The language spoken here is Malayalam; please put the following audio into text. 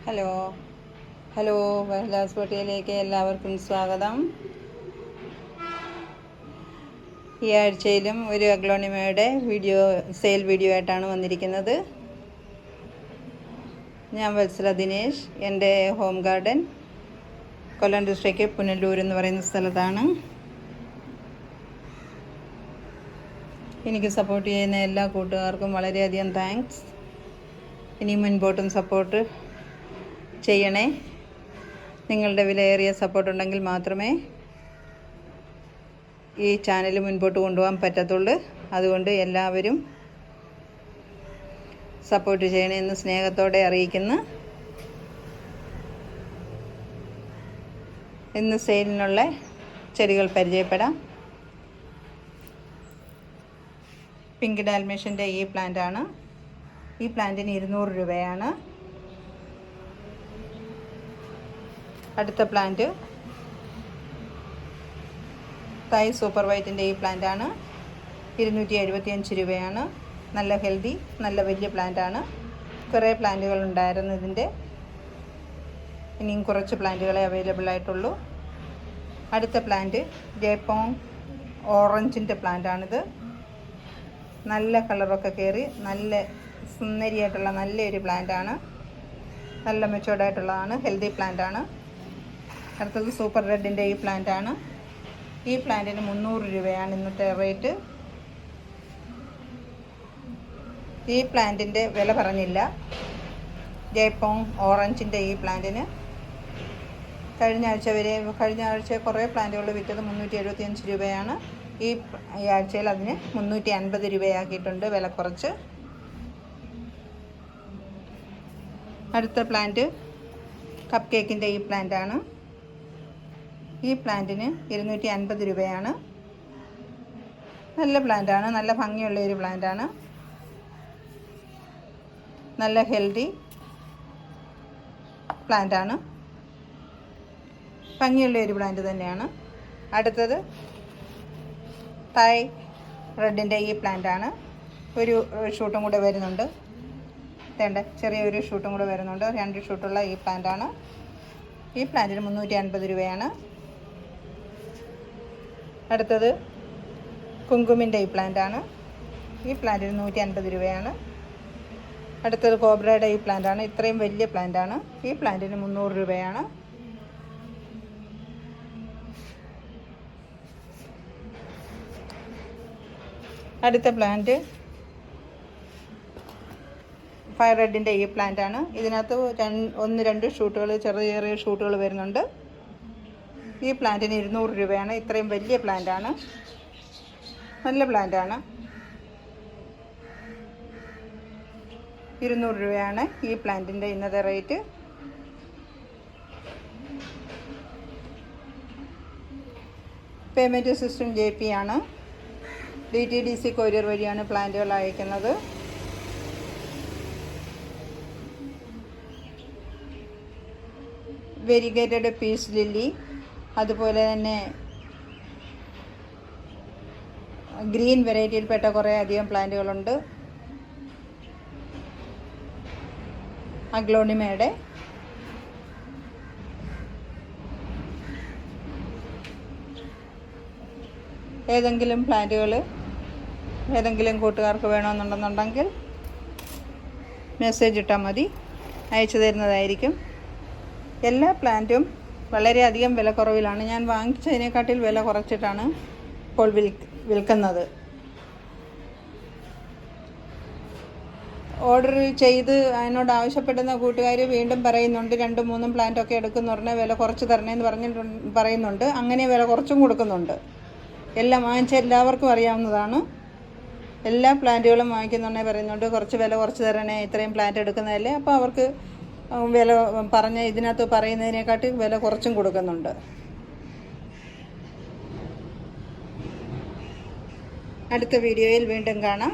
ഹലോ ഹലോ വഹലാസ് പൊട്ടിയിലേക്ക് എല്ലാവർക്കും സ്വാഗതം. ഈ ആഴ്ചയിലും ഒരു അഗ്ലോണിമയുടെ സെയിൽ വീഡിയോ ആയിട്ടാണ് വന്നിരിക്കുന്നത്. ഞാൻ വത്സല ദിനേശ്. എൻ്റെ ഹോം ഗാർഡൻ കൊല്ലം ഡിസ്ട്രിക്റ്റ് പുനലൂർ എന്ന് പറയുന്ന സ്ഥലത്താണ്. എനിക്ക് സപ്പോർട്ട് ചെയ്യുന്ന എല്ലാ കൂട്ടുകാർക്കും വളരെയധികം താങ്ക്സ്. ഇനി മുൻപോട്ടും സപ്പോർട്ട് ചെയ്യണേ. നിങ്ങളുടെ വിലയേറിയ സപ്പോർട്ട് ഉണ്ടെങ്കിൽ മാത്രമേ ഈ ചാനൽ മുൻപോട്ട് കൊണ്ടുപോകാൻ പറ്റത്തുള്ളൂ. അതുകൊണ്ട് എല്ലാവരും സപ്പോർട്ട് ചെയ്യണേ എന്ന് സ്നേഹത്തോടെ അറിയിക്കുന്നു. ഇന്ന് സെയിലിനുള്ള ചെടികൾ പരിചയപ്പെടാം. പിങ്ക് ഡാൽമേഷ്യൻ്റെ ഈ പ്ലാന്റാണ്. ഈ പ്ലാന്റിന് 200 രൂപയാണ്. അടുത്ത പ്ലാന്റ് തായ് സൂപ്പർ വൈറ്റിൻ്റെ ഈ പ്ലാന്റാണ്. 275 രൂപയാണ്. നല്ല ഹെൽത്തി, നല്ല വലിയ പ്ലാന്റാണ്. കുറേ പ്ലാന്റുകൾ ഉണ്ടായിരുന്നു ഇതിൻ്റെ. ഇനിയും കുറച്ച് പ്ലാന്റുകളെ അവൈലബിൾ ആയിട്ടുള്ളൂ. അടുത്ത പ്ലാന്റ് ജയ്പോങ് ഓറഞ്ചിൻ്റെ പ്ലാന്റാണിത്. നല്ല കളറൊക്കെ കയറി നല്ല സുന്ദരിയായിട്ടുള്ള നല്ലൊരു പ്ലാന്റാണ്. നല്ല മെച്ചോർഡായിട്ടുള്ളതാണ്. ഹെൽത്തി പ്ലാന്റാണ്. അടുത്തത് സൂപ്പർ റെഡിൻ്റെ ഈ പ്ലാന്റാണ്. ഈ പ്ലാന്റിന് 300 രൂപയാണ് ഇന്നത്തെ റേറ്റ്. ഈ പ്ലാന്റിൻ്റെ വില പറഞ്ഞില്ല. ജയ്പോങ് ഓറഞ്ചിൻ്റെ ഈ പ്ലാന്റിന് കഴിഞ്ഞ ആഴ്ച കുറേ പ്ലാന്റുകൾ വിറ്റത് 375 രൂപയാണ്. ഈ ആഴ്ചയിൽ അതിന് 350 രൂപയാക്കിയിട്ടുണ്ട് വില കുറച്ച്. അടുത്ത പ്ലാന്റ് കപ്പ് കേക്കിൻ്റെ ഈ പ്ലാന്റാണ്. ഈ പ്ലാന്റിന് 250 രൂപയാണ്. നല്ല പ്ലാന്റാണ്. നല്ല ഭംഗിയുള്ള ഒരു പ്ലാന്റാണ്. നല്ല ഹെൽത്തി പ്ലാന്റാണ്. ഭംഗിയുള്ള ഒരു പ്ലാന്റ് തന്നെയാണ്. അടുത്തത് തായ് റെഡിൻ്റെ ഈ പ്ലാന്റാണ്. ഒരു ഷൂട്ടും കൂടെ വരുന്നുണ്ട്. വേണ്ട ചെറിയൊരു ഷൂട്ടും കൂടെ വരുന്നുണ്ട്. 2 ഷൂട്ടുള്ള ഈ പ്ലാന്റാണ്. ഈ പ്ലാന്റിന് 350 രൂപയാണ്. അടുത്തത് കുങ്കുമിൻ്റെ ഈ പ്ലാന്റാണ്. ഈ പ്ലാന്റിന് 150 രൂപയാണ്. അടുത്തത് കോബ്രയുടെ ഈ പ്ലാന്റാണ്. ഇത്രയും വലിയ പ്ലാന്റാണ്. ഈ പ്ലാന്റിന് 300 രൂപയാണ്. അടുത്ത പ്ലാന്റ് ഫയർ റെഡിൻ്റെ ഈ പ്ലാന്റാണ്. ഇതിനകത്ത് 1-2 ഷൂട്ടുകൾ, ചെറിയ ഷൂട്ടുകൾ വരുന്നുണ്ട്. ഈ പ്ലാന്റിന് 200 രൂപയാണ്. ഇത്രയും വലിയ പ്ലാന്റാണ്. നല്ല പ്ലാന്റാണ്. 200 രൂപയാണ് ഈ പ്ലാന്റിൻ്റെ ഇന്നത്തെ റേറ്റ്. പേയ്മെൻറ്റ് സിസ്റ്റം JP ആണ്. DTDC കൊറിയർ വഴിയാണ് പ്ലാന്റുകൾ അയക്കുന്നത്. വെരിഗേറ്റഡ് പീസ് ലില്ലി, അതുപോലെ തന്നെ ഗ്രീൻ വെറൈറ്റിയിൽപ്പെട്ട കുറേ അധികം പ്ലാന്റുകളുണ്ട്. അഗ്ലോണിമയുടെ ഏതെങ്കിലും പ്ലാന്റുകൾ ഏതെങ്കിലും കൂട്ടുകാർക്ക് വേണമെന്നുണ്ടെന്നുണ്ടെങ്കിൽ മെസ്സേജ് ഇട്ടാൽ മതി, അയച്ചു തരുന്നതായിരിക്കും. എല്ലാ പ്ലാന്റും വളരെയധികം വിലക്കുറവിലാണ്. ഞാൻ വാങ്ങിച്ചതിനെക്കാട്ടിൽ വില കുറച്ചിട്ടാണ് ഇപ്പോൾ വിൽക്കുന്നത്. ഓർഡർ ചെയ്ത് അതിനോട് ആവശ്യപ്പെടുന്ന കൂട്ടുകാർ വീണ്ടും പറയുന്നുണ്ട് 2-3 പ്ലാന്റൊക്കെ എടുക്കുമെന്ന് പറഞ്ഞാൽ വില കുറച്ച് തരണേന്ന് പറയുന്നുണ്ട്. അങ്ങനെ വില കുറച്ചും കൊടുക്കുന്നുണ്ട്. എല്ലാം വാങ്ങിച്ച എല്ലാവർക്കും അറിയാവുന്നതാണ്. എല്ലാ പ്ലാന്റുകളും വാങ്ങിക്കുന്നുണ്ടെങ്കിൽ പറയുന്നുണ്ട് കുറച്ച് വില കുറച്ച് തരണേ, ഇത്രയും പ്ലാന്റ് എടുക്കുന്നതല്ലേ. അപ്പോൾ അവർക്ക് വില പറഞ്ഞ ഇതിനകത്ത് പറയുന്നതിനെക്കാട്ടി വില കുറച്ചും കൊടുക്കുന്നുണ്ട്. അടുത്ത വീഡിയോയിൽ വീണ്ടും കാണാം.